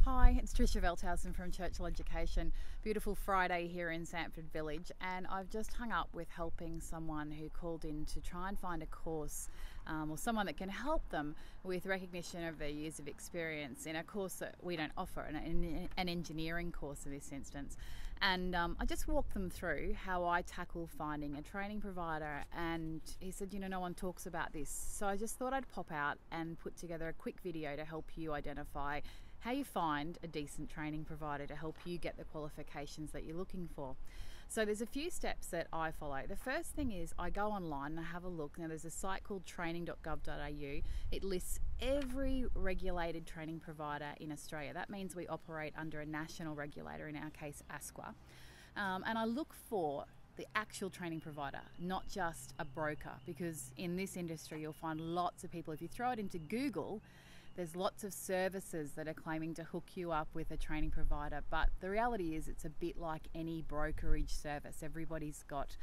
Hi, it's Tricia Velthuizen from Churchill Education. Beautiful Friday here in Sanford Village, and I've just hung up with helping someone who called in to try and find a course or someone that can help them with recognition of their years of experience in a course that we don't offer, an engineering course in this instance. And I just walked them through how I tackle finding a training provider, and he said, no one talks about this. So I just thought I'd pop out and put together a quick video to help you identify how you find a decent training provider to help you get the qualifications that you're looking for. So there's a few steps that I follow. The first thing is I go online and I have a look. Now there's a site called training.gov.au. It lists every regulated training provider in Australia. That means we operate under a national regulator, in our case ASQA. And I look for the actual training provider, not just a broker, because in this industry you'll find lots of people, if you throw it into Google, there's lots of services that are claiming to hook you up with a training provider, but the reality is it's a bit like any brokerage service. Everybody's got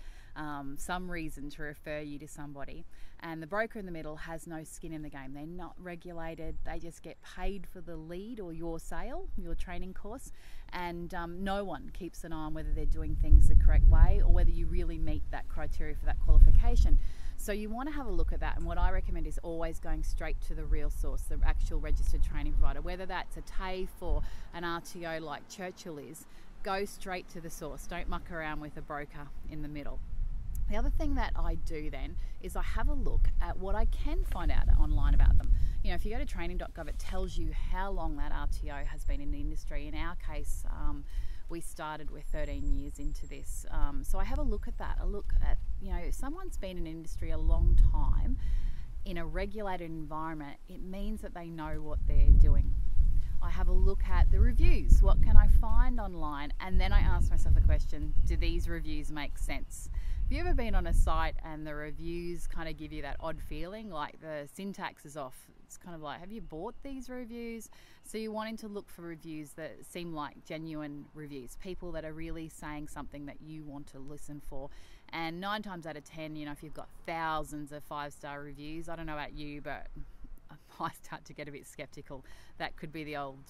some reason to refer you to somebody, and the broker in the middle has no skin in the game. They're not regulated, they just get paid for the lead or your sale, your training course, and no one keeps an eye on whether they're doing things the correct way or whether you really meet that criteria for that qualification. So you want to have a look at that, and what I recommend is always going straight to the real source, the actual registered training provider, whether that's a TAFE or an RTO like Churchill is. Go straight to the source, don't muck around with a broker in the middle. The other thing that I do then is I have a look at what I can find out online about them. If you go to training.gov, it tells you how long that RTO has been in the industry. In our case, we started with 13 years into this. So I have a look at that. I look at, if someone's been in the industry a long time in a regulated environment, it means that they know what they're doing. I have a look at the reviews. What can I find online? And then I ask myself the question, do these reviews make sense? Have you ever been on a site and the reviews kind of give you that odd feeling, like the syntax is off? It's kind of like, have you bought these reviews? So you're wanting to look for reviews that seem like genuine reviews, people that are really saying something that you want to listen for. And 9 times out of 10, if you've got thousands of 5-star reviews, I don't know about you, but I start to get a bit skeptical. That could be the old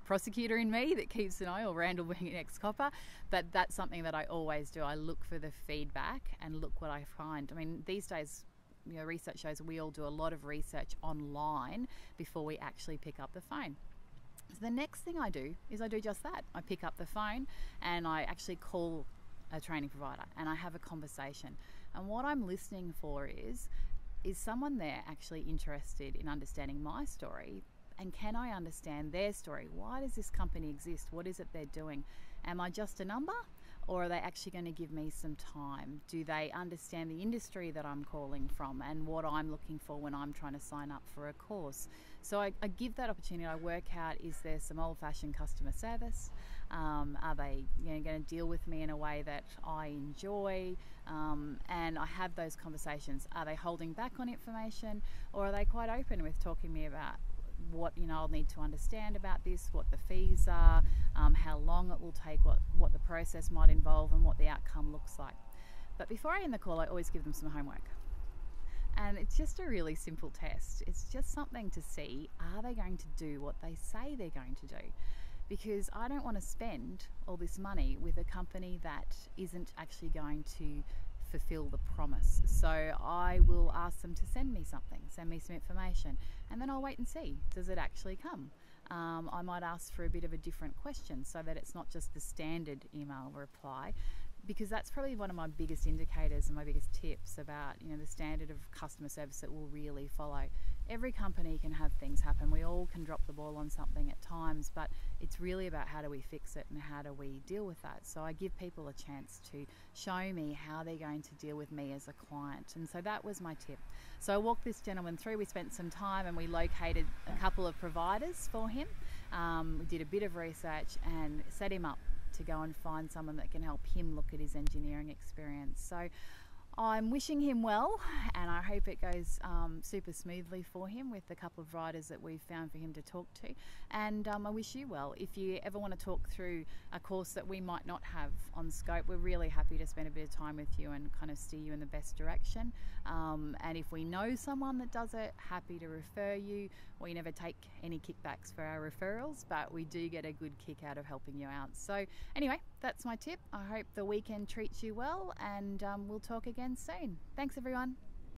prosecutor in me that keeps an eye, or Randall being an ex-copper, but that's something that I always do. I look for the feedback and look what I find. I mean, these days, research shows we all do a lot of research online before we actually pick up the phone. So the next thing I do is I do just that. I pick up the phone and I actually call a training provider and I have a conversation. And what I'm listening for is someone there actually interested in understanding my story, and can I understand their story? Why does this company exist? What is it they're doing? Am I just a number, or are they actually going to give me some time? Do they understand the industry that I'm calling from and what I'm looking for when I'm trying to sign up for a course? So I give that opportunity. I work out, is there some old-fashioned customer service? Are they going to deal with me in a way that I enjoy? And I have those conversations. Are they holding back on information, or are they quite open with talking to me about what I'll need to understand about this, what the fees are, how long it will take, what the process might involve, and what the outcome looks like. But before I end the call, I always give them some homework. And it's just a really simple test. It's just something to see, are they going to do what they say they're going to do? Because I don't want to spend all this money with a company that isn't actually going to fulfill the promise. So I will ask them to send me something, send me some information, and then I'll wait and see, does it actually come? I might ask for a bit of a different question so that it's not just the standard email reply, because that's probably one of my biggest indicators and my biggest tips about the standard of customer service that we'll really follow. Every company can have things happen. We all can drop the ball on something at times, but it's really about how do we fix it and how do we deal with that. So I give people a chance to show me how they're going to deal with me as a client, and so that was my tip. So I walked this gentleman through. We spent some time and we located a couple of providers for him. We did a bit of research and set him up to go and find someone that can help him look at his engineering experience. So I'm wishing him well, and I hope it goes super smoothly for him with the couple of riders that we've found for him to talk to. And I wish you well. If you ever want to talk through a course that we might not have on scope, we're really happy to spend a bit of time with you and kind of steer you in the best direction. And if we know someone that does it, happy to refer you. We never take any kickbacks for our referrals, but we do get a good kick out of helping you out. So anyway, that's my tip. I hope the weekend treats you well, and we'll talk again soon. Thanks everyone.